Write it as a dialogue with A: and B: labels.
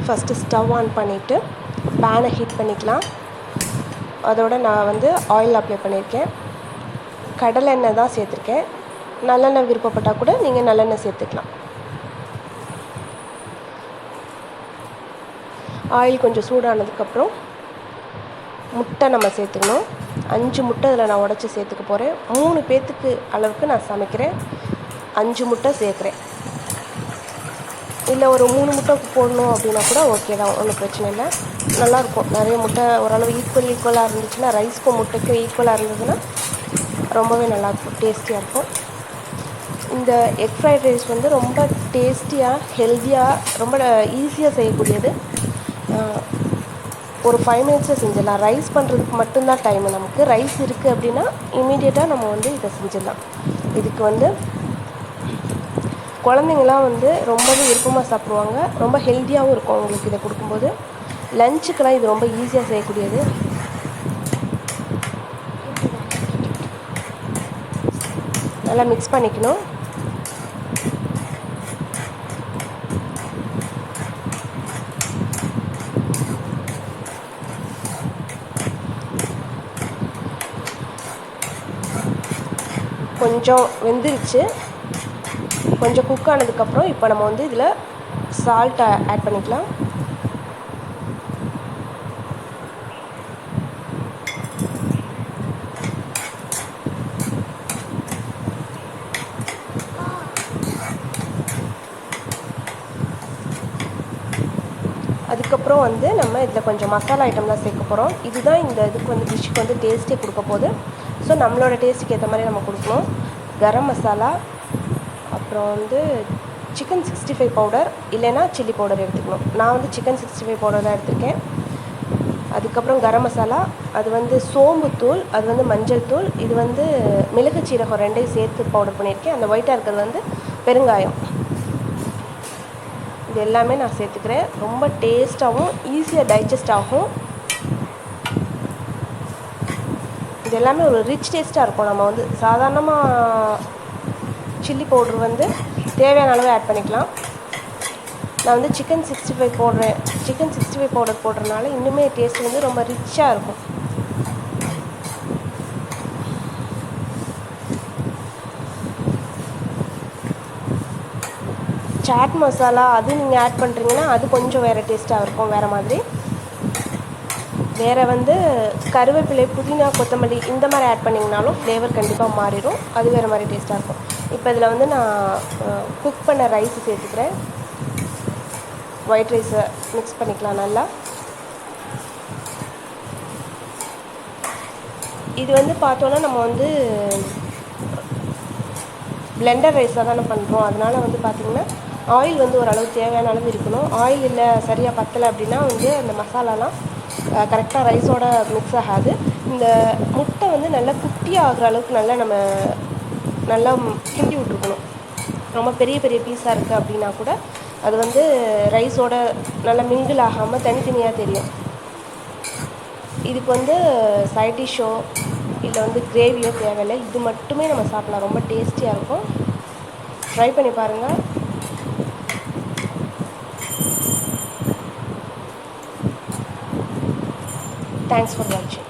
A: First stove on பண்ணிவிட்டு பேனை heat பண்ணிக்கலாம். அதோடு நான் வந்து ஆயில் அப்ளை பண்ணியிருக்கேன். கடலெண்ணெய் தான் சேர்த்துருக்கேன். நல்லெண்ணெய் விருப்பப்பட்டால் கூட நீங்கள் நல்லெண்ணெய் சேர்த்துக்கலாம். ஆயில் கொஞ்சம் சூடானதுக்கப்புறம் முட்டை நம்ம சேர்த்துக்கணும். 5 முட்டை இதில் நான் உடச்சி சேர்த்துக்க போகிறேன். 3 பேர்த்துக்கு அளவுக்கு நான் சமைக்கிறேன். 5 முட்டை சேர்க்குறேன். இல்லை ஒரு 3 முட்டை போடணும் அப்படின்னா கூட ஓகே தான், ஒன்றும் பிரச்சனை இல்லை. நல்லாயிருக்கும். நிறைய முட்டை ஓரளவு ஈக்குவலாக இருந்துச்சுன்னா, ரைஸ்க்கும் முட்டைக்கும் ஈக்குவலாக இருந்ததுன்னா ரொம்பவே நல்லாயிருக்கும், டேஸ்டியாக இருக்கும். இந்த எக் ஃப்ரைட் ரைஸ் வந்து ரொம்ப டேஸ்டியாக, ஹெல்த்தியாக, ரொம்ப ஈஸியாக செய்யக்கூடியது. ஒரு 5 மினிட்ஸில் செஞ்சிடலாம். ரைஸ் பண்ணுறதுக்கு மட்டும்தான் டைமு நமக்கு. ரைஸ் இருக்குது அப்படின்னா இமீடியட்டாக நம்ம வந்து இதை செஞ்சிடலாம். இதுக்கு வந்து குழந்தைங்களாம் வந்து ரொம்பவே விருப்பமாக சாப்பிடுவாங்க. ரொம்ப ஹெல்த்தியாகவும் இருக்கும் அவங்களுக்கு இதை கொடுக்கும்போது. லஞ்சுக்கெலாம் இது ரொம்ப ஈஸியாக செய்யக்கூடியது. நல்லா மிக்ஸ் பண்ணிக்கணும். கொஞ்சம் வெந்துருச்சு. கொஞ்சம் குக் ஆனதுக்கப்புறம் இப்போ நம்ம வந்து இதில் சால்ட்டை ஆட் பண்ணிக்கலாம். அதுக்கப்புறம் வந்து நம்ம இதில் கொஞ்சம் மசாலா ஐட்டம்லாம் சேர்க்க போகிறோம். இதுதான் இந்த இதுக்கு வந்து டிஷ்ஷுக்கு வந்து டேஸ்ட்டே கொடுக்க போகுது. ஸோ நம்மளோட டேஸ்ட்டுக்கு ஏற்ற மாதிரி நம்ம கொடுக்கணும். கரம் மசாலா, அப்புறம் வந்து சிக்கன் 65 பவுடர் இல்லைன்னா சில்லி பவுடர் எடுத்துக்கணும். நான் வந்து சிக்கன் 65 பவுடர் தான் எடுத்திருக்கேன். அதுக்கப்புறம் கரம் மசாலா, அது வந்து சோம்புத்தூள், அது வந்து மஞ்சள் தூள், இது வந்து மிளகு சீரகம் 2ஐயும் சேர்த்து பவுடர் பண்ணியிருக்கேன். அந்த ஒயிட்டாக இருக்கிறது வந்து பெருங்காயம். இது எல்லாமே நான் சேர்த்துக்கிறேன். ரொம்ப டேஸ்ட்டாகவும் ஈஸியாக டைஜஸ்ட் ஆகும். இது எல்லாமே ஒரு ரிச் டேஸ்ட்டாக இருக்கும். நம்ம வந்து சாதாரணமாக சில்லி பவுட்ரு வந்து தேவையான அளவு ஆட் பண்ணிக்கலாம். நான் வந்து சிக்கன் 65 போடுறேன். சிக்கன் 65 பவுடர் போடுறதுனால இன்னுமே டேஸ்ட் வந்து ரொம்ப ரிச்சாக இருக்கும். சாட் மசாலா அது நீங்கள் ஆட் பண்ணுறீங்கன்னா அது கொஞ்சம் வேறு டேஸ்ட்டாக இருக்கும், வேறு மாதிரி. வேறு வந்து கருவேப்பிலை, புதினா, கொத்தமல்லி இந்த மாதிரி ஆட் பண்ணிங்கனாலும் ஃப்ளேவர் கண்டிப்பாக மாறிடும். அது வேறு மாதிரி டேஸ்ட்டாக இருக்கும். இப்போ இதில் வந்து நான் குக் பண்ண ரைஸ் சேர்த்துக்கிறேன். ஒயிட் ரைஸை மிக்ஸ் பண்ணிக்கலாம் நல்லா. இது வந்து பார்த்தோன்னா நம்ம வந்து பிளெண்டர் ரைஸாக தானே பண்ணுறோம். அதனால் வந்து பார்த்திங்கன்னா ஆயில் வந்து ஓரளவு தேவையான அளவு இருக்கணும். ஆயில் இல்லை, சரியாக பத்தலை அப்படின்னா வந்து அந்த மசாலாலாம் கரெக்டாக ரைஸோட மிக்ஸ் ஆகாது. இந்த முட்டை வந்து நல்லா குட்டியாக ஆகிற அளவுக்கு நல்லா கிண்டி விட்ருக்கணும். ரொம்ப பெரிய பெரிய பீஸாக இருக்குது அப்படின்னா கூட அது வந்து ரைஸோட நல்லா மிங்கிள் ஆகாமல் தனித்தனியாக தெரியும். இதுக்கு வந்து சைட் டிஷ்ஷோ இல்லை வந்து கிரேவியோ தேவையில்லை. இது மட்டுமே நம்ம சாப்பிட்லாம். ரொம்ப டேஸ்டியாக இருக்கும். ட்ரை பண்ணி பாருங்கள். Thanks for watching.